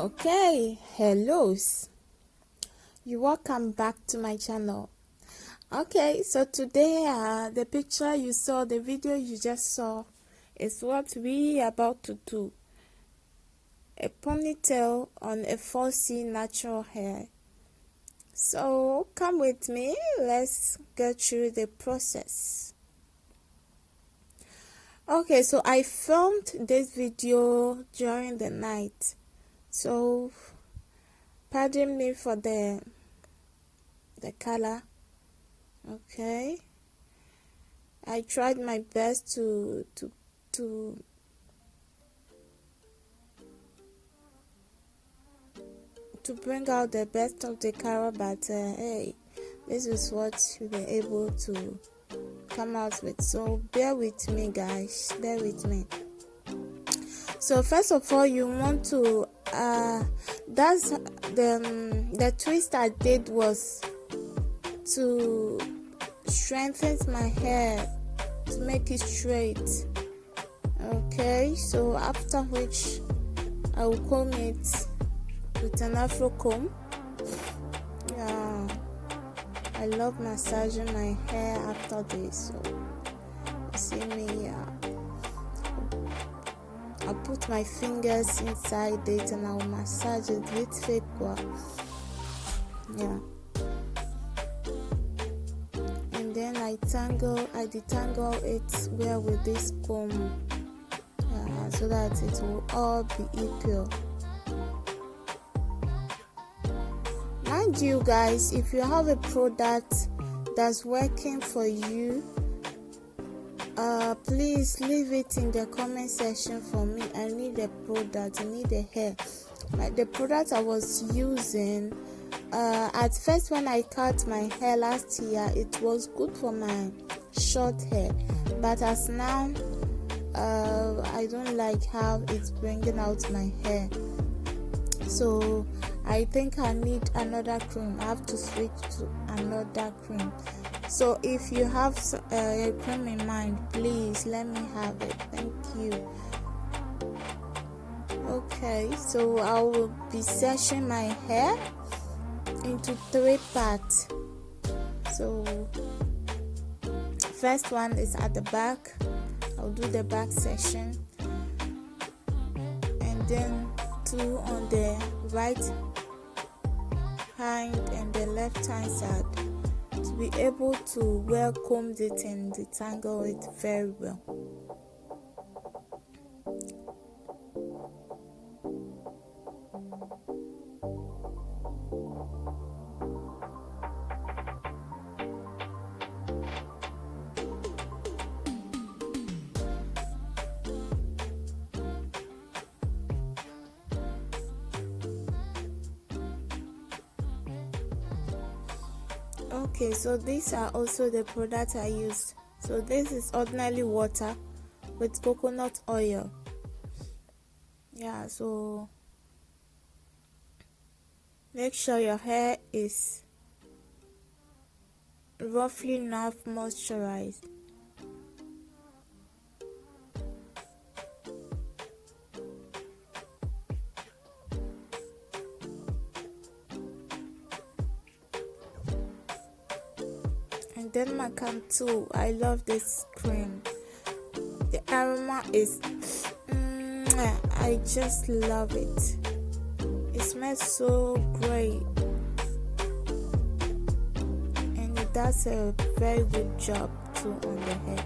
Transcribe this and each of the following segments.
Okay, hellos, you welcome back to my channel. Okay, so today the picture you saw, the video you just saw, is what we are about to do. A ponytail on a 4C natural hair. So come with me, let's get through the process. Okay, so I filmed this video during the night, so pardon me for the color. Okay, I tried my best to bring out the best of the color, but hey, this is what we were able to come out with. So bear with me, guys, bear with me. So first of all, you want to that's the twist I did was to strengthen my hair, to make it straight. Okay, so after which I will comb it with an afro comb. Yeah, I love massaging my hair after this. So you see me, I'll put my fingers inside it and I'll massage it with fake wax. Yeah, and then I detangle it well with this comb, so that it will all be equal. Mind you, guys, if you have a product that's working for you, please leave it in the comment section for me. I need a product, I need a hair. Like the product I was using, at first when I cut my hair last year, it was good for my short hair, but as now I don't like how it's bringing out my hair, so I think I need another cream. I have to switch to another cream. So if you have a cream in mind, please let me have it. Thank you. Okay, so I will be sectioning my hair into 3 parts. So first one is at the back. I'll do the back section, and then 2 on the right hand and the left hand side, to be able to well comb it and detangle it very well. Okay, so these are also the products I used. So this is ordinary water with coconut oil. Yeah, so make sure your hair is roughly enough moisturized. And then Macam too. I love this cream. The aroma is I just love it. It smells so great, and it does a very good job too on the hair.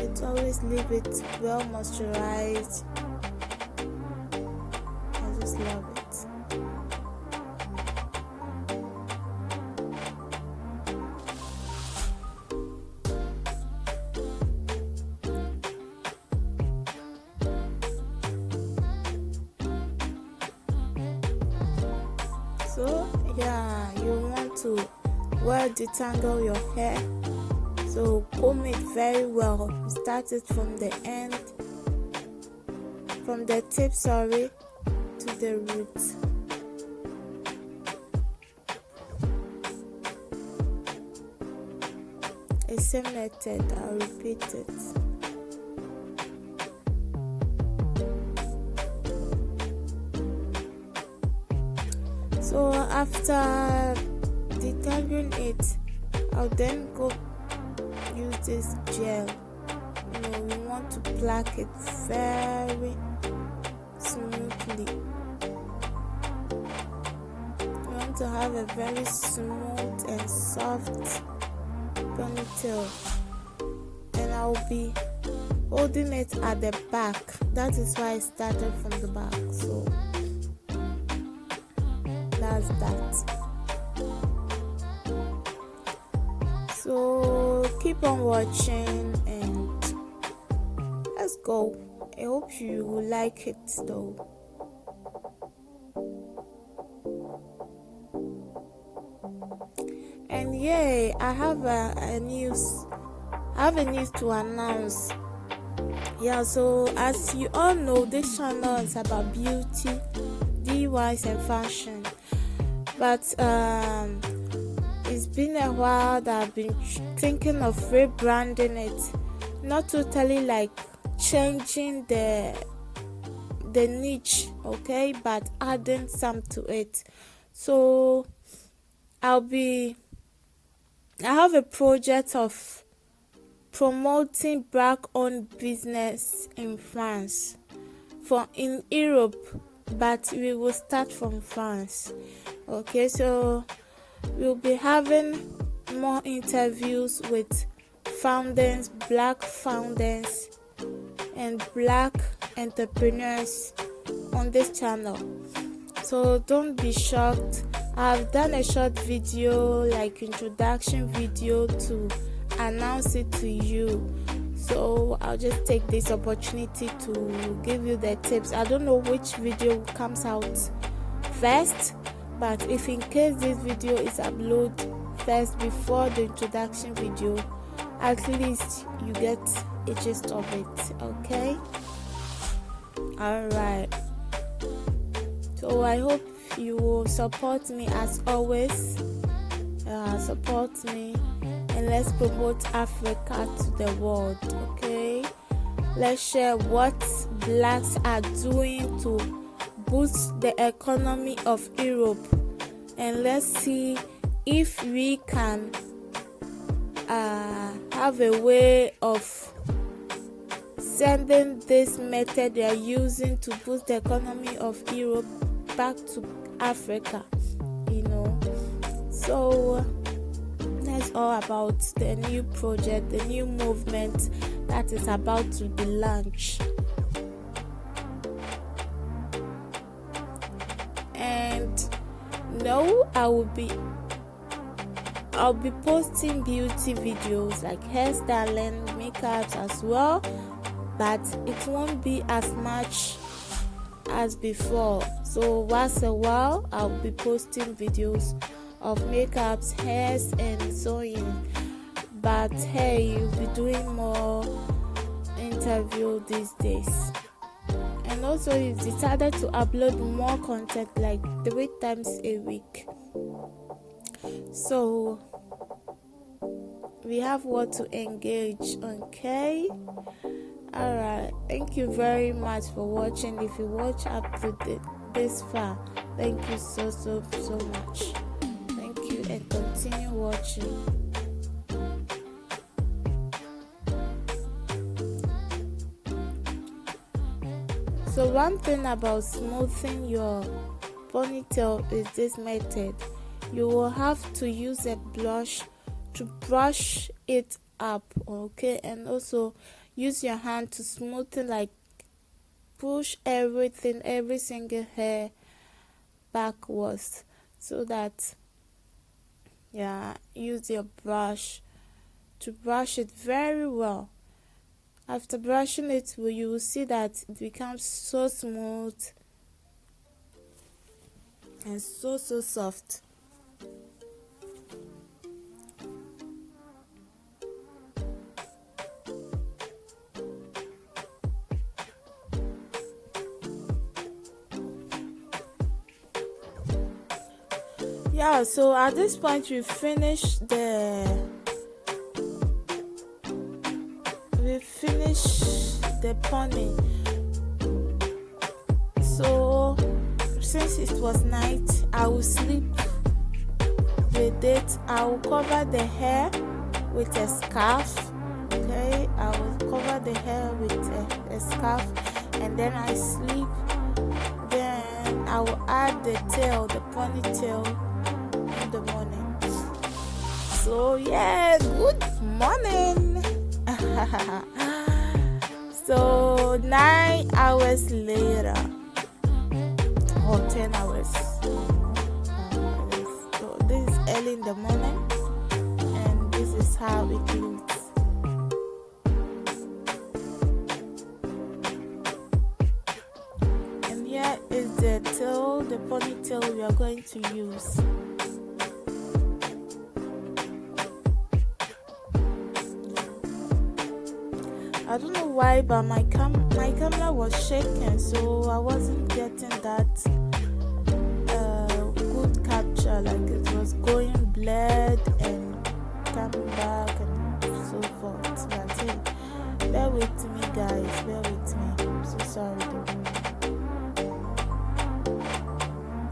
It always leave it well moisturized. I just love it. So yeah, you want to well detangle your hair, so comb it very well. Start it from the end, from the tip, to the root. A same method, I'll repeat it. So after detangling it, I'll then go use this gel. We want to pluck it very smoothly. We want to have a very smooth and soft ponytail, and I'll be holding it at the back. That is why I started from the back. So that's that. So keep on watching and let's go. I hope you will like it though. And yay, I have a news to announce. Yeah, so as you all know, this channel is about beauty, DIYs and fashion. But it's been a while that I've been thinking of rebranding it. Not totally like changing the niche, okay, but adding some to it. So I have a project of promoting black-owned business in France, in Europe, but we will start from France. Okay, so we'll be having more interviews with founders, black founders, and black entrepreneurs on this channel. So don't be shocked. I've done a short video, like introduction video, to announce it to you. So I'll just take this opportunity to give you the tips. I don't know which video comes out first, but if in case this video is uploaded first before the introduction video, at least you get a gist of it. Okay, alright, so I hope you will support me as always. Support me and let's promote Africa to the world. Okay, let's share what blacks are doing to boost the economy of Europe, and let's see if we can have a way of sending this method they are using to boost the economy of Europe back to Africa. So that's all about the new project, the new movement that is about to be launched. And no, I'll be posting beauty videos like hairstyling, makeups as well, but it won't be as much as before. So once a while I'll be posting videos of makeups, hairs and sewing, but hey, you'll be doing more interview these days. And also you've decided to upload more content, like 3 times a week. So we have what to engage. Okay, alright, thank you very much for watching. If you watch up to this far, thank you so much. Thank you and continue watching. So one thing about smoothing your ponytail is this method. You will have to use a brush to brush it up, okay, and also use your hand to smoothen, like push everything, every single hair backwards, so that use your brush to brush it very well. After brushing it, you will see that it becomes so smooth and so soft. Yeah, so at this point we finished the pony. So since it was night, I will sleep with it. I will cover the hair with a scarf. Okay, I will cover the hair with a scarf, and then I sleep. Then I will add the tail, the ponytail, in the morning. So yeah, good morning. So 9 hours later, or 10 hours. So this is early in the morning, and this is how it looks. And here is the tail, the ponytail we are going to use. I don't know why, but my camera was shaking, so I wasn't getting that good capture. Like it was going blurred and coming back and so forth. But hey, bear with me, guys. Bear with me. I'm so sorry, though.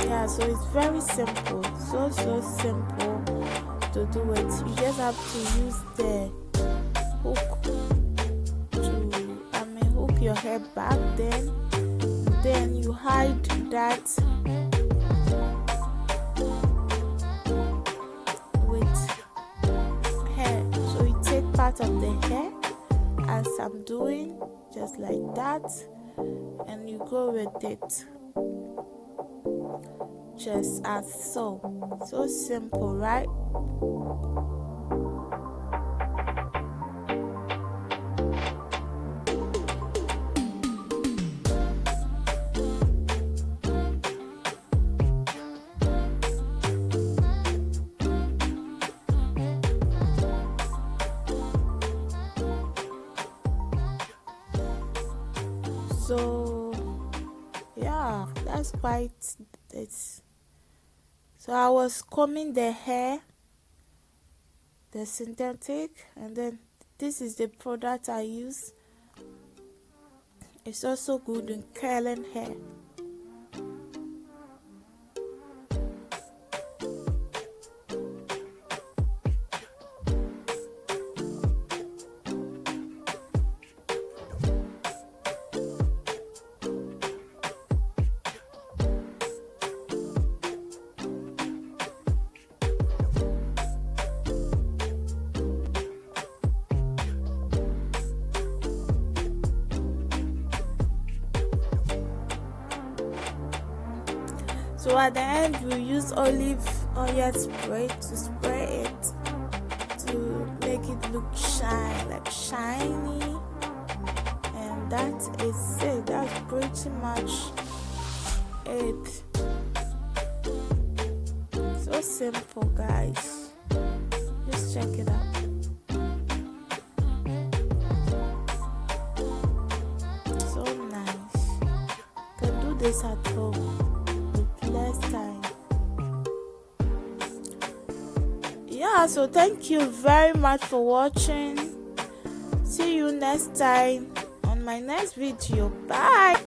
Yeah, so it's very simple. So simple to do it. You just have to use the hook. Your hair back, then you hide that with hair. So you take part of the hair, as I'm doing, just like that, and you go with it, just as so simple, right? So yeah, that's quite it. So I was combing the hair, the synthetic, and then this is the product I use. It's also good in curling hair. So at the end, we use olive oil spray to spray it to make it look shiny, and that is it. That's pretty much it. So simple, guys. Just check it out. So nice. You can do this at home. Last time. Yeah, so thank you very much for watching. See you next time on my next video. Bye.